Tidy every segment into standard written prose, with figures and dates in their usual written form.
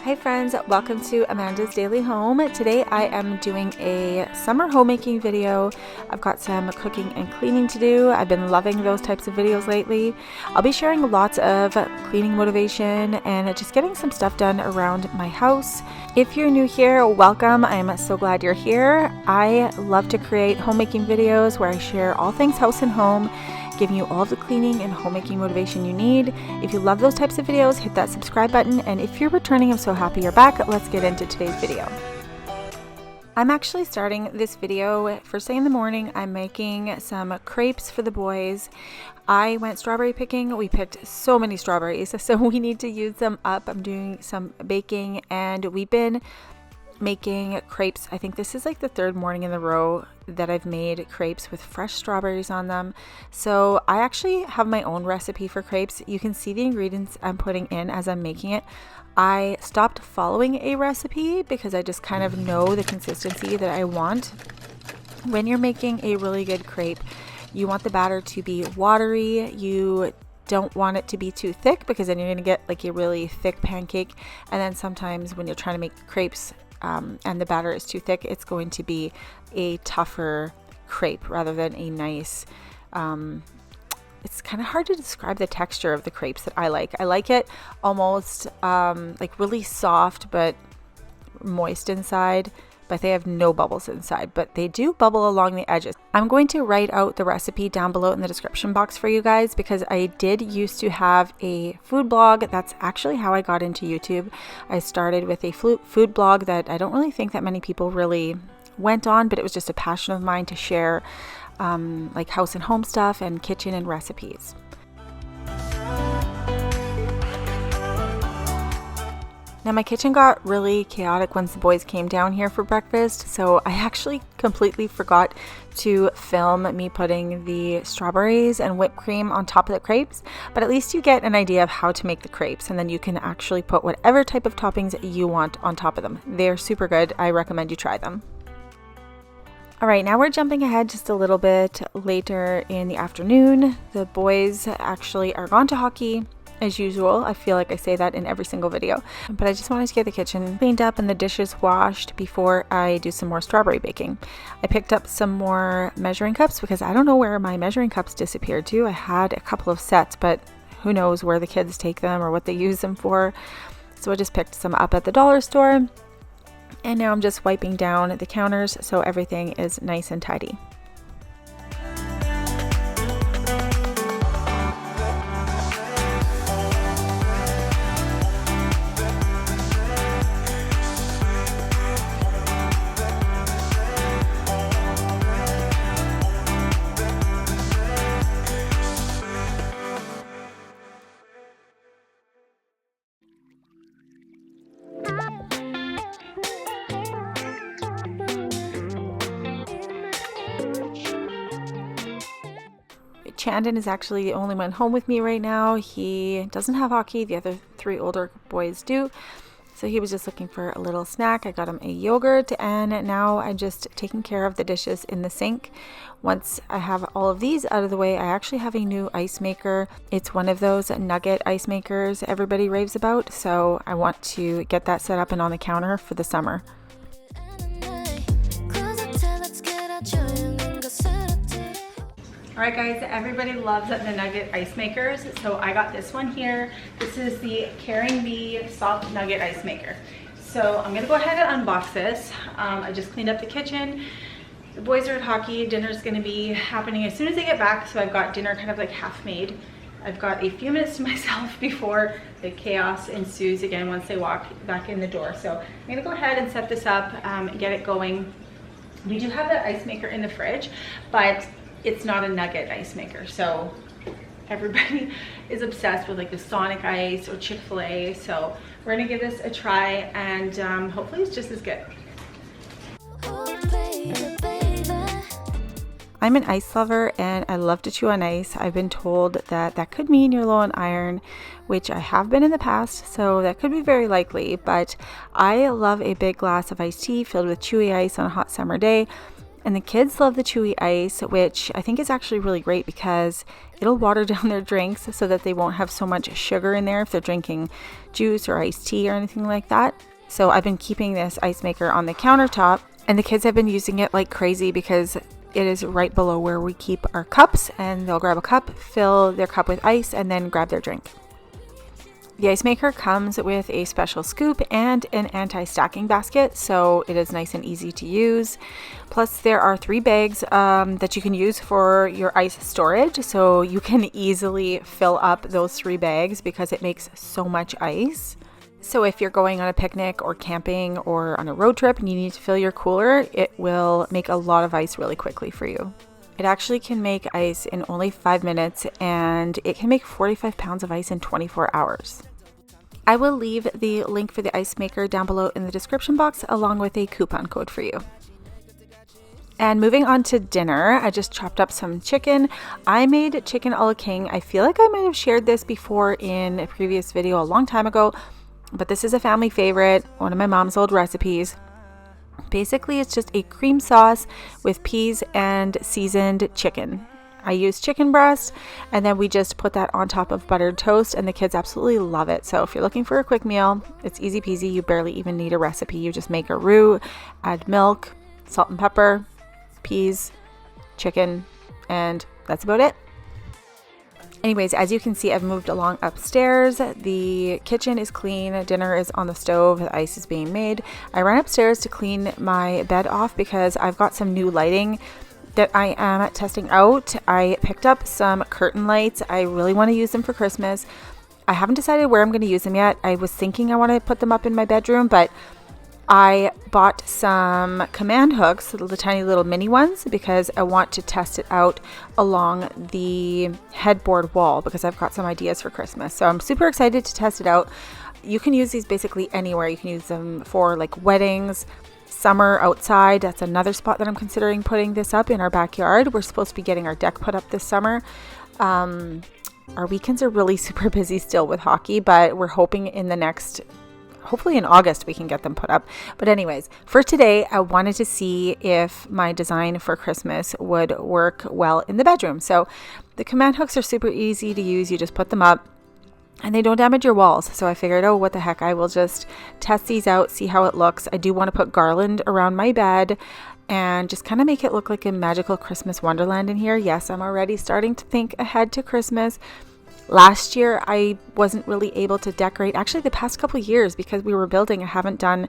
Hi friends, welcome to Amanda's Daily Home. Today I am doing a summer homemaking video. I've got some cooking and cleaning to do. I've been loving those types of videos lately. I'll be sharing lots of cleaning motivation and just getting some stuff done around my house. If you're new here, welcome. I am so glad you're here. I love to create homemaking videos where I share all things house and home, giving you all the cleaning and homemaking motivation you need. If you love those types of videos, hit that subscribe button. And if you're returning, I'm so happy you're back. Let's get into today's video. I'm actually starting this video first thing in the morning. I'm making some crepes for the boys. I went strawberry picking. We picked so many strawberries, so we need to use them up. I'm doing some baking and we've been making crepes. I think this is like the third morning in a row that I've made crepes with fresh strawberries on them. So I actually have my own recipe for crepes. You can see the ingredients I'm putting in as I'm making it. I stopped following a recipe because I just kind of know the consistency that I want. When you're making a really good crepe, you want the batter to be watery. You don't want it to be too thick because then you're going to get like a really thick pancake. And then sometimes when you're trying to make crepes, and the batter is too thick, it's going to be a tougher crepe rather than a nice, it's kind of hard to describe the texture of the crepes that I like. I like it almost like really soft but moist inside, but they have no bubbles inside, but they do bubble along the edges. I'm going to write out the recipe down below in the description box for you guys because I did used to have a food blog. That's actually how I got into YouTube. I started with a food blog that I don't really think that many people really went on, but it was just a passion of mine to share like house and home stuff and kitchen and recipes. Now my kitchen got really chaotic once the boys came down here for breakfast, so I actually completely forgot to film me putting the strawberries and whipped cream on top of the crepes, but at least you get an idea of how to make the crepes, and then you can actually put whatever type of toppings you want on top of them. They're super good. I recommend you try them. Alright, now we're jumping ahead just a little bit later in the afternoon. The boys actually are gone to hockey. As usual, I feel like I say that in every single video, but I just wanted to get the kitchen cleaned up and the dishes washed before I do some more strawberry baking. I picked up some more measuring cups because I don't know where my measuring cups disappeared to. I had a couple of sets, but who knows where the kids take them or what they use them for. So I just picked some up at the dollar store, and now I'm just wiping down the counters so everything is nice and tidy. Chandon is actually the only one home with me right now. He doesn't have hockey. The other three older boys do. So he was just looking for a little snack. I got him a yogurt, and now I'm just taking care of the dishes in the sink. Once I have all of these out of the way, I actually have a new ice maker. It's one of those nugget ice makers everybody raves about. So I want to get that set up and on the counter for the summer. Alright guys, everybody loves the nugget ice makers, so I got this one here. This is the KaringBee soft nugget ice maker. So I'm going to go ahead and unbox this. I just cleaned up the kitchen. The boys are at hockey. Dinner's going to be happening as soon as they get back, so I've got dinner kind of like half made. I've got a few minutes to myself before the chaos ensues again once they walk back in the door. So I'm going to go ahead and set this up and get it going. We do have the ice maker in the fridge, but it's not a nugget ice maker, so everybody is obsessed with like the Sonic Ice or Chick-fil-A, so we're gonna give this a try, and hopefully it's just as good. I'm an ice lover and I love to chew on ice. I've been told that that could mean you're low on iron, which I have been in the past, so that could be very likely, but I love a big glass of iced tea filled with chewy ice on a hot summer day. And the kids love the chewy ice, which I think is actually really great because it'll water down their drinks so that they won't have so much sugar in there if they're drinking juice or iced tea or anything like that. So I've been keeping this ice maker on the countertop, and the kids have been using it like crazy because it is right below where we keep our cups, and they'll grab a cup, fill their cup with ice, and then grab their drink. The ice maker comes with a special scoop and an anti-stacking basket, so it is nice and easy to use. Plus there are 3 bags that you can use for your ice storage, so you can easily fill up those 3 bags because it makes so much ice. So if you're going on a picnic or camping or on a road trip and you need to fill your cooler, it will make a lot of ice really quickly for you. It actually can make ice in only 5 minutes, and it can make 45 pounds of ice in 24 hours. I will leave the link for the ice maker down below in the description box, along with a coupon code for you. And moving on to dinner, I just chopped up some chicken. I made chicken a la king. I feel like I might have shared this before in a previous video a long time ago, but this is a family favorite, one of my mom's old recipes. Basically, it's just a cream sauce with peas and seasoned chicken. I use chicken breast, and then we just put that on top of buttered toast, and the kids absolutely love it. So if you're looking for a quick meal, it's easy peasy. You barely even need a recipe. You just make a roux, add milk, salt and pepper, peas, chicken, and that's about it. Anyways, as you can see, I've moved along upstairs. The kitchen is clean. Dinner is on the stove. The ice is being made. I ran upstairs to clean my bed off because I've got some new lighting that I am testing out. I picked up some curtain lights. I really want to use them for Christmas. I haven't decided where I'm going to use them yet. I was thinking I want to put them up in my bedroom, but I bought some command hooks, the tiny little mini ones, because I want to test it out along the headboard wall because I've got some ideas for Christmas. So I'm super excited to test it out. You can use these basically anywhere. You can use them for like weddings, summer outside. That's another spot that I'm considering putting this up in our backyard. We're supposed to be getting our deck put up this summer. Our weekends are really super busy still with hockey, but we're hoping hopefully in August we can get them put up. But anyways, for today, I wanted to see if my design for Christmas would work well in the bedroom. So the command hooks are super easy to use. You just put them up and they don't damage your walls. So I figured, oh, what the heck, I will just test these out, see how it looks. I do want to put garland around my bed and just kind of make it look like a magical Christmas wonderland in here. Yes, I'm already starting to think ahead to Christmas. Last year, I wasn't really able to decorate. Actually, the past couple years, because we were building, I haven't done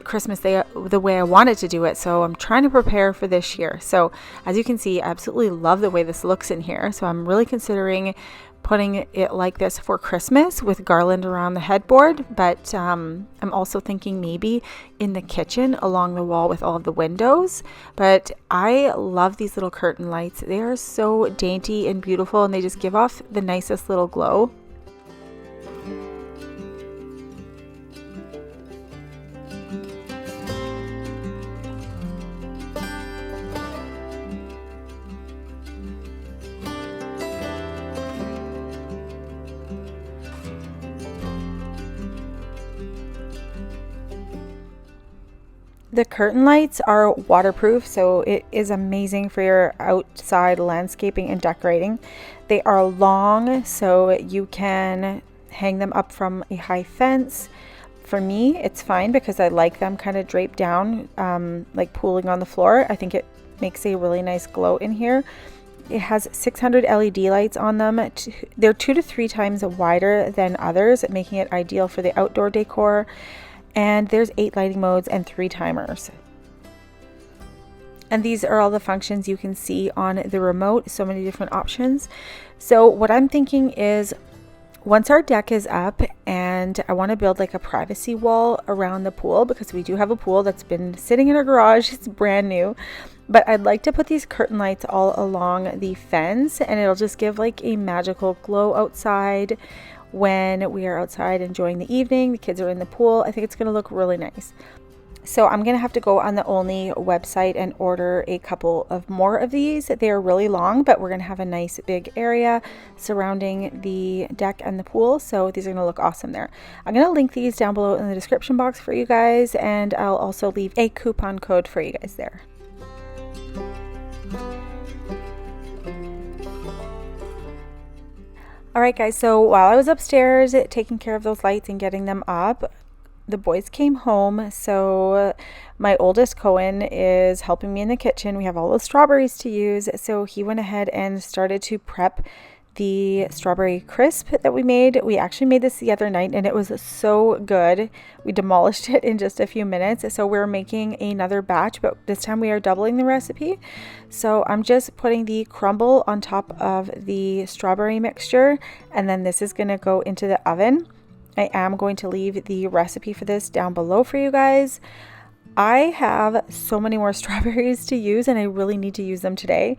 Christmas Day the way I wanted to do it. So I'm trying to prepare for this year. So as you can see, I absolutely love the way this looks in here. So I'm really considering putting it like this for Christmas with garland around the headboard, but I'm also thinking maybe in the kitchen along the wall with all of the windows. But I love these little curtain lights. They are so dainty and beautiful, and they just give off the nicest little glow. The curtain lights are waterproof, so it is amazing for your outside landscaping and decorating. They are long, so you can hang them up from a high fence. For me, it's fine because I like them kind of draped down, like pooling on the floor. I think it makes a really nice glow in here. It has 600 LED lights on them. They're 2 to 3 times wider than others, making it ideal for the outdoor decor. And there's 8 lighting modes and 3 timers. And these are all the functions you can see on the remote. So many different options. So what I'm thinking is, once our deck is up, and I want to build like a privacy wall around the pool, because we do have a pool that's been sitting in our garage. It's brand new. But I'd like to put these curtain lights all along the fence, and it'll just give like a magical glow outside. When we are outside enjoying the evening, the kids are in the pool. I think it's going to look really nice. So I'm going to have to go on the Ollny website and order a couple of more of these. They are really long, but we're going to have a nice big area surrounding the deck and the pool. So these are going to look awesome there. I'm going to link these down below in the description box for you guys, and I'll also leave a coupon code for you guys there. Alright guys, so while I was upstairs taking care of those lights and getting them up, the boys came home. So my oldest Cohen is helping me in the kitchen. We have all those strawberries to use, so he went ahead and started to prep the strawberry crisp that we made. We actually made this the other night and it was so good. We demolished it in just a few minutes. So we're making another batch, but this time we are doubling the recipe. So I'm just putting the crumble on top of the strawberry mixture, and then this is going to go into the oven. I am going to leave the recipe for this down below for you guys. I have so many more strawberries to use and I really need to use them today.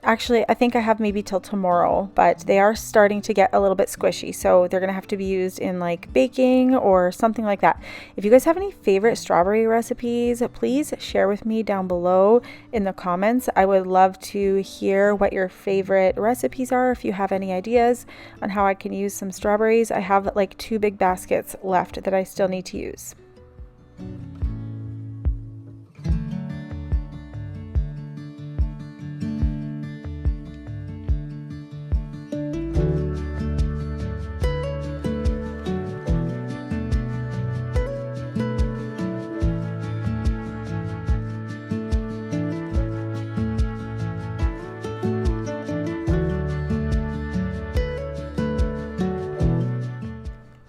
Actually, I think I have maybe till tomorrow, but they are starting to get a little bit squishy, so they're gonna have to be used in like baking or something like that. If you guys have any favorite strawberry recipes, please share with me down below in the comments. I would love to hear what your favorite recipes are. If you have any ideas on how I can use some strawberries, I have like 2 big baskets left that I still need to use.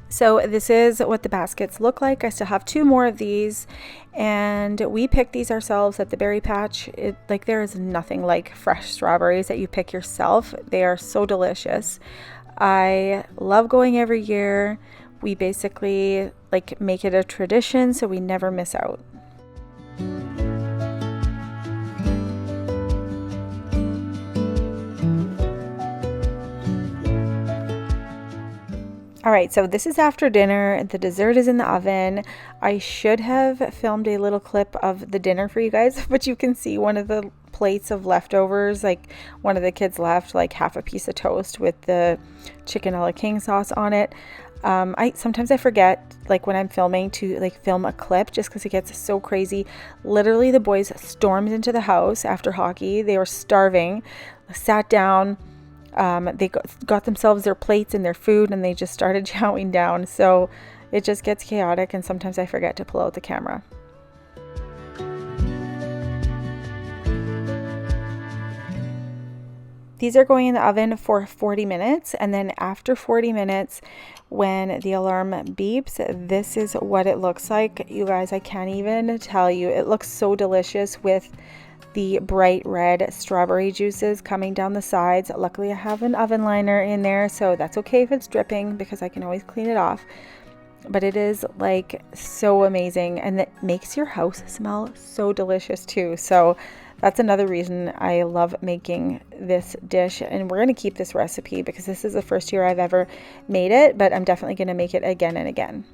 So this is what the baskets look like. I still have 2 more of these, and we picked these ourselves at the berry patch. Like, there is nothing like fresh strawberries that you pick yourself. They are so delicious. I love going every year. We basically like make it a tradition so we never miss out. All right, so this is after dinner. The dessert is in the oven. I should have filmed a little clip of the dinner for you guys, but you can see one of the plates of leftovers. Like, one of the kids left like half a piece of toast with the chicken a la king sauce on it. Sometimes I forget, like when I'm filming, to like film a clip just because it gets so crazy. Literally, the boys stormed into the house after hockey. They were starving, sat down. They got themselves their plates and their food, and they just started chowing down. So it just gets chaotic, and sometimes I forget to pull out the camera. These are going in the oven for 40 minutes, and then after 40 minutes, when the alarm beeps, this is what it looks like. You guys, I can't even tell you. It looks so delicious with the bright red strawberry juices coming down the sides. Luckily, I have an oven liner in there, so that's okay if it's dripping because I can always clean it off. But it is like so amazing, and it makes your house smell so delicious too. So that's another reason I love making this dish, and we're going to keep this recipe because this is the first year I've ever made it, but I'm definitely going to make it again and again.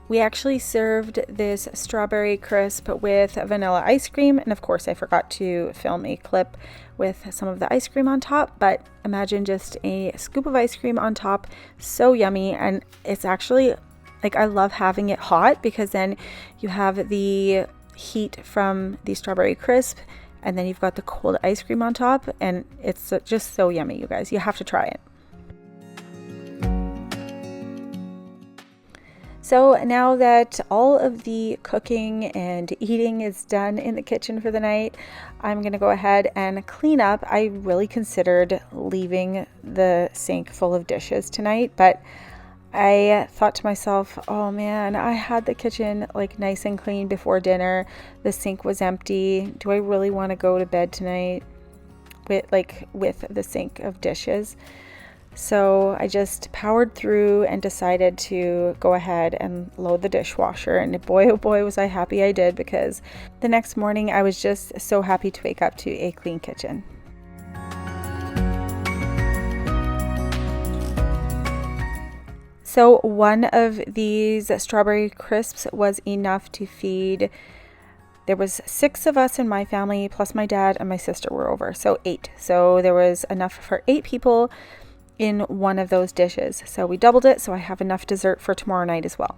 We actually served this strawberry crisp with vanilla ice cream, and of course I forgot to film a clip with some of the ice cream on top, but imagine just a scoop of ice cream on top. So yummy. And it's actually like, I love having it hot because then you have the heat from the strawberry crisp and then you've got the cold ice cream on top, and it's just so yummy, you guys. You have to try it. So now that all of the cooking and eating is done in the kitchen for the night, I'm going to go ahead and clean up. I really considered leaving the sink full of dishes tonight, but I thought to myself, oh man, I had the kitchen like nice and clean before dinner. The sink was empty. Do I really want to go to bed tonight with the sink of dishes? So I just powered through and decided to go ahead and load the dishwasher, and boy oh boy was I happy I did, because the next morning I was just so happy to wake up to a clean kitchen. So one of these strawberry crisps was enough to feed, there was 6 of us in my family, plus my dad and my sister were over, so 8. So there was enough for 8 people in one of those dishes. So we doubled it, so I have enough dessert for tomorrow night as well.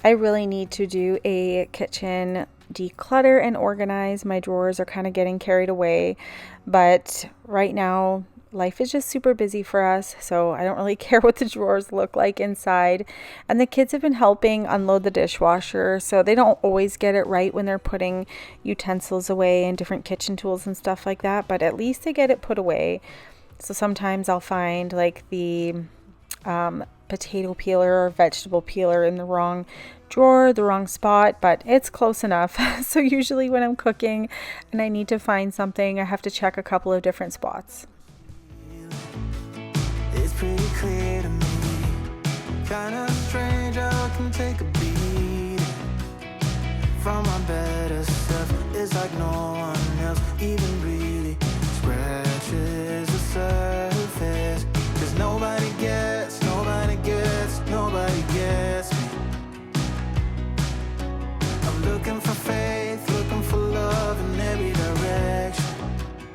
I really need to do a kitchen declutter and organize. My drawers are kind of getting carried away, but right now life is just super busy for us, so I don't really care what the drawers look like inside. And the kids have been helping unload the dishwasher, so they don't always get it right when they're putting utensils away and different kitchen tools and stuff like that, but at least they get it put away. So sometimes I'll find like the potato peeler or vegetable peeler in the wrong drawer, the wrong spot, but it's close enough. So usually when I'm cooking and I need to find something, I have to check a couple of different spots. It's pretty clear to me, kind of strange how I can take a beat from my better self. It's like no one else even really scratches the surface, 'cause nobody gets me. I'm looking for faith, looking for love in every direction.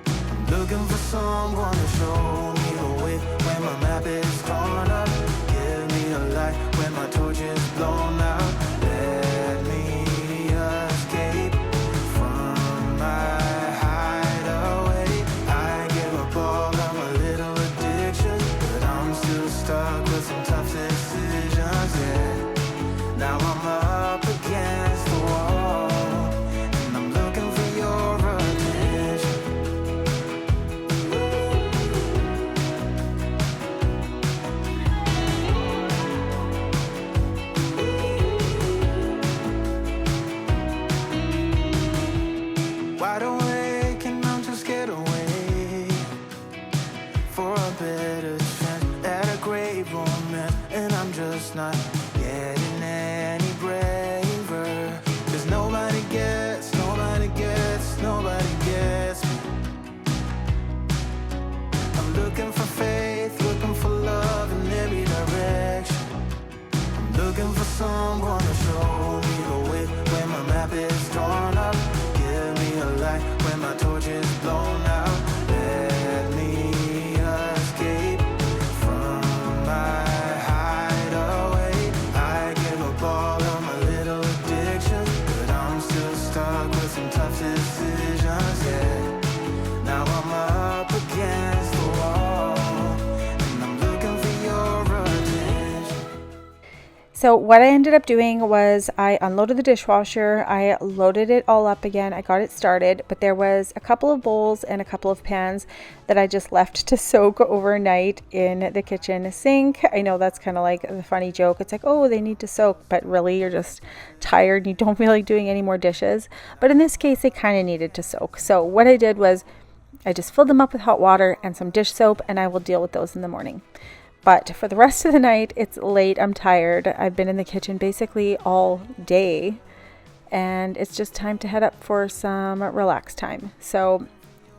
I'm looking for someone to show me the way when my map is torn up. Give me a light when my torch is blown out. Let me escape from my hideaway. I give up all of my little addictions, but I'm still stuck with some tough decisions, yeah. Now I'm up against the wall, and I'm looking for your attention. Wide awake and I'm just scared away for a better chance at a great romance, and I'm just not getting any braver, 'cause nobody gets me. I'm looking for faith, looking for love in every direction. I'm looking for someone to show me the way when my map is torn up. Give me a light when my torch is blown out. Let me escape from my hideaway. I give up all of my little addictions, but I'm still stuck with some tough decisions, yeah. Now I'm up against the wall, and I'm looking for your attention. So what I ended up doing was I unloaded the dishwasher, I loaded it all up again, I got it started, but there was a couple of bowls and a couple of pans that I just left to soak overnight in the kitchen sink. I know that's kind of like the funny joke. It's like, oh, they need to soak, but really you're just tired and you don't feel like doing any more dishes. But in this case, they kind of needed to soak. So what I did was I just filled them up with hot water and some dish soap, and I will deal with those in the morning. But for the rest of the night, it's late, I'm tired. I've been in the kitchen basically all day, and it's just time to head up for some relax time. So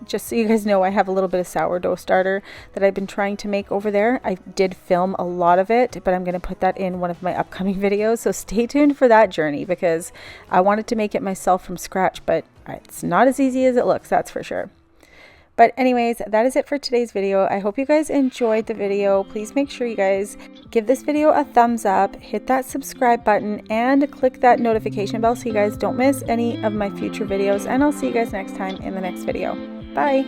just so you guys know, I have a little bit of sourdough starter that I've been trying to make over there. I did film a lot of it, but I'm going to put that in one of my upcoming videos. So stay tuned for that journey, because I wanted to make it myself from scratch, but it's not as easy as it looks, that's for sure. But anyways, that is it for today's video. I hope you guys enjoyed the video. Please make sure you guys give this video a thumbs up, hit that subscribe button, and click that notification bell so you guys don't miss any of my future videos. And I'll see you guys next time in the next video. Bye!